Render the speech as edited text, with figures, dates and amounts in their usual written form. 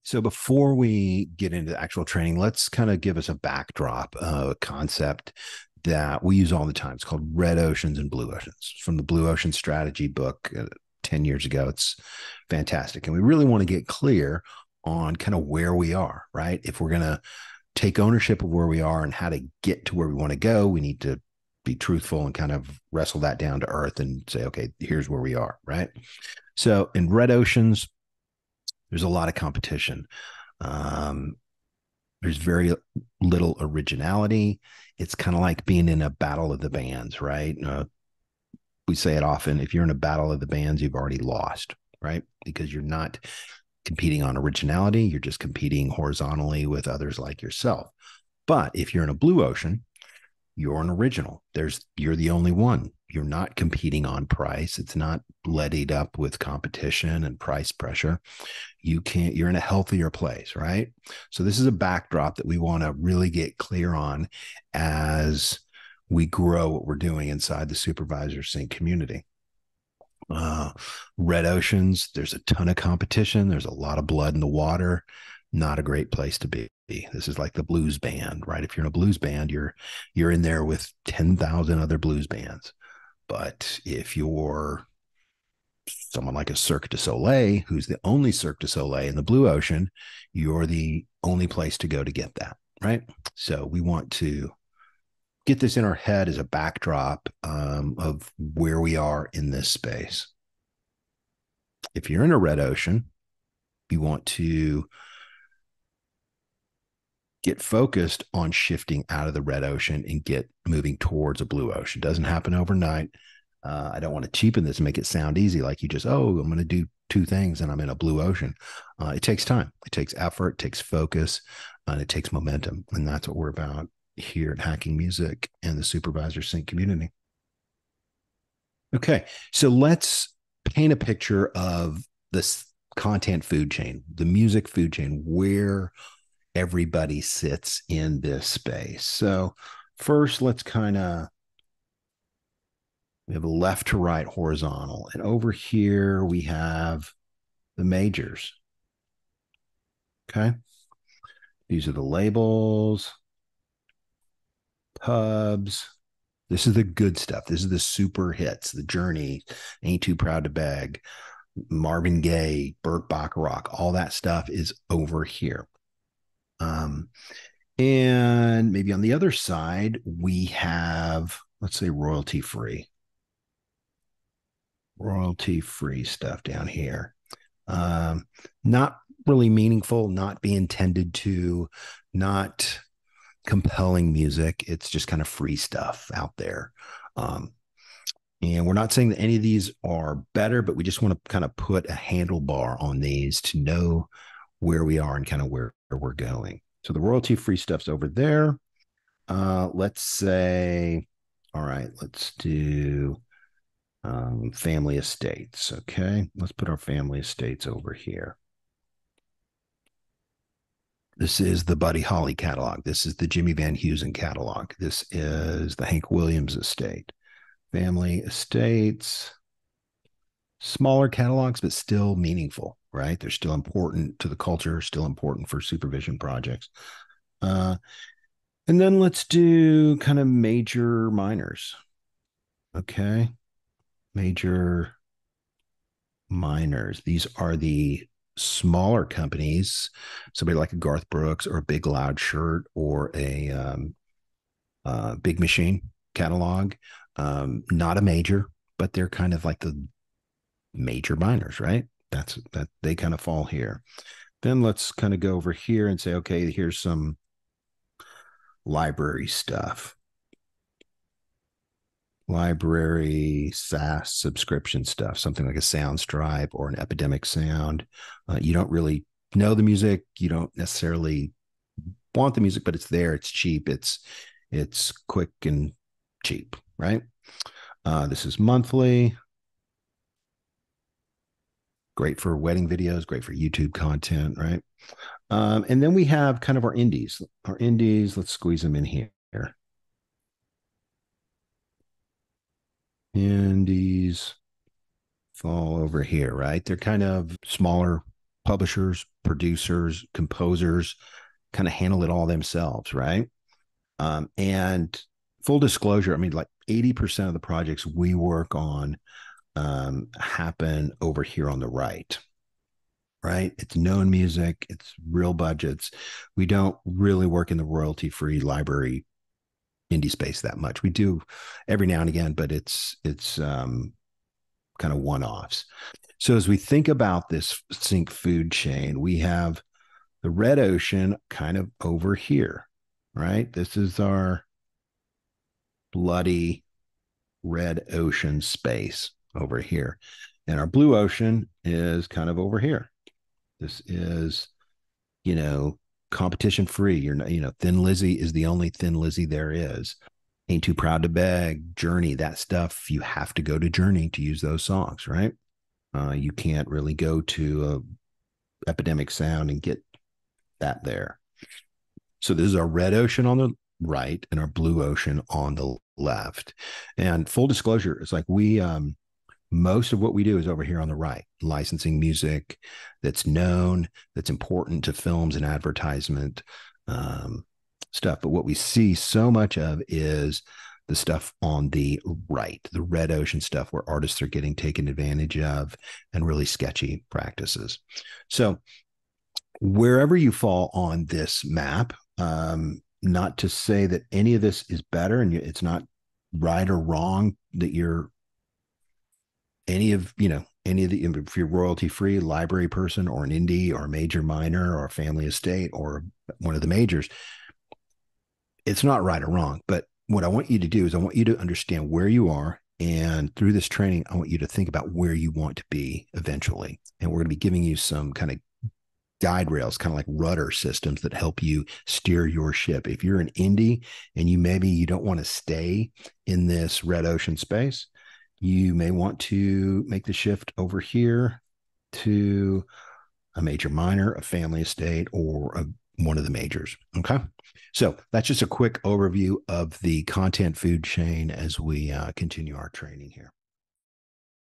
So before we get into the actual training, let's kind of give us a backdrop, a concept that we use all the time. It's called red oceans and blue oceans. It's from the Blue Ocean Strategy book 10 years ago. It's fantastic. And we really want to get clear on kind of where we are, right? If we're going to take ownership of where we are and how to get to where we want to go, we need to be truthful and kind of wrestle that down to earth and say, okay, here's where we are, right? So in red oceans, there's a lot of competition. Um, there's very little originality. It's kind of like being in a battle of the bands, right? We say it often, if you're in a battle of the bands, you've already lost, right? Because you're not competing on originality. You're just competing horizontally with others like yourself. But if you're in a blue ocean, you're an original. You're the only one. You're not competing on price. It's not leadied up with competition and price pressure. You're in a healthier place, right? So this is a backdrop that we want to really get clear on as we grow what we're doing inside the Supervisor Sync community. Red oceans, there's a ton of competition. There's a lot of blood in the water. Not a great place to be. This is like the blues band, right? If you're in a blues band, you're in there with 10,000 other blues bands. But if you're someone like a Cirque du Soleil, who's the only Cirque du Soleil in the blue ocean, you're the only place to go to get that, right? So we want to get this in our head as a backdrop of where we are in this space. If you're in a red ocean, you want to get focused on shifting out of the red ocean and get moving towards a blue ocean. It doesn't happen overnight. I don't want to cheapen this and make it sound easy, like you just, I'm going to do two things and I'm in a blue ocean. It takes time. It takes effort, it takes focus, and it takes momentum. And that's what we're about here at Hacking Music and the Supervisor Sync community. Okay, so let's paint a picture of this content food chain, the music food chain, where everybody sits in this space. So first, let's we have a left to right horizontal. And over here, we have the majors. Okay. These are the labels, pubs. This is the good stuff. This is the super hits, the Journey, Ain't Too Proud to Beg, Marvin Gaye, Burt Bacharach. All that stuff is over here. And maybe on the other side, we have, let's say, royalty free stuff down here. Not really meaningful, not being tended to, not compelling music. It's just kind of free stuff out there. And we're not saying that any of these are better, but we just want to kind of put a handlebar on these to know where we are and kind of where we're going. So the royalty free stuff's over there. Let's say, all right, let's do family estates. Okay, let's put our family estates over here. This is the Buddy Holly catalog. This is the Jimmy Van Heusen catalog. This is the Hank Williams estate. Family estates, smaller catalogs, but still meaningful, right? They're still important to the culture, still important for supervision projects. And then let's do kind of major minors. Okay. Major minors. These are the smaller companies, somebody like a Garth Brooks or a Big Loud Shirt or a Big Machine catalog. Not a major, but they're kind of like the major minors, right? That they kind of fall here. Then let's kind of go over here and say, okay, here's some library stuff. Library SaaS subscription stuff, something like a Soundstripe or an Epidemic Sound. You don't really know the music. You don't necessarily want the music, but it's there. It's cheap. It's quick and cheap, right? This is monthly. Great for wedding videos, great for YouTube content, right? And then we have kind of our indies. Our indies, let's squeeze them in here. Indies fall over here, right? They're kind of smaller publishers, producers, composers kind of handle it all themselves, right? And full disclosure, I mean, like 80% of the projects we work on happen over here on the right, right? It's known music, it's real budgets. We don't really work in the royalty-free library indie space that much. We do every now and again, but it's kind of one-offs. So as we think about this sync food chain, we have the red ocean kind of over here, right? This is our bloody red ocean space over here. And our blue ocean is kind of over here. This is, competition free. You're not, Thin Lizzy is the only Thin Lizzy there is. Ain't Too Proud to Beg, Journey, that stuff. You have to go to Journey to use those songs, right? You can't really go to Epidemic Sound and get that there. So this is our red ocean on the right and our blue ocean on the left. And full disclosure, it's like we most of what we do is over here on the right, licensing music that's known, that's important to films and advertisement stuff. But what we see so much of is the stuff on the right, the red ocean stuff where artists are getting taken advantage of and really sketchy practices. So wherever you fall on this map, not to say that any of this is better and it's not right or wrong that you're any of the, if you're royalty free library person or an indie or a major minor or a family estate or one of the majors, it's not right or wrong. But what I want you to do is I want you to understand where you are. And through this training, I want you to think about where you want to be eventually. And we're going to be giving you some kind of guide rails, kind of like rudder systems that help you steer your ship. If you're an indie and you don't want to stay in this red ocean space, you may want to make the shift over here to a major minor, a family estate, or one of the majors. Okay. So that's just a quick overview of the content food chain as we continue our training here.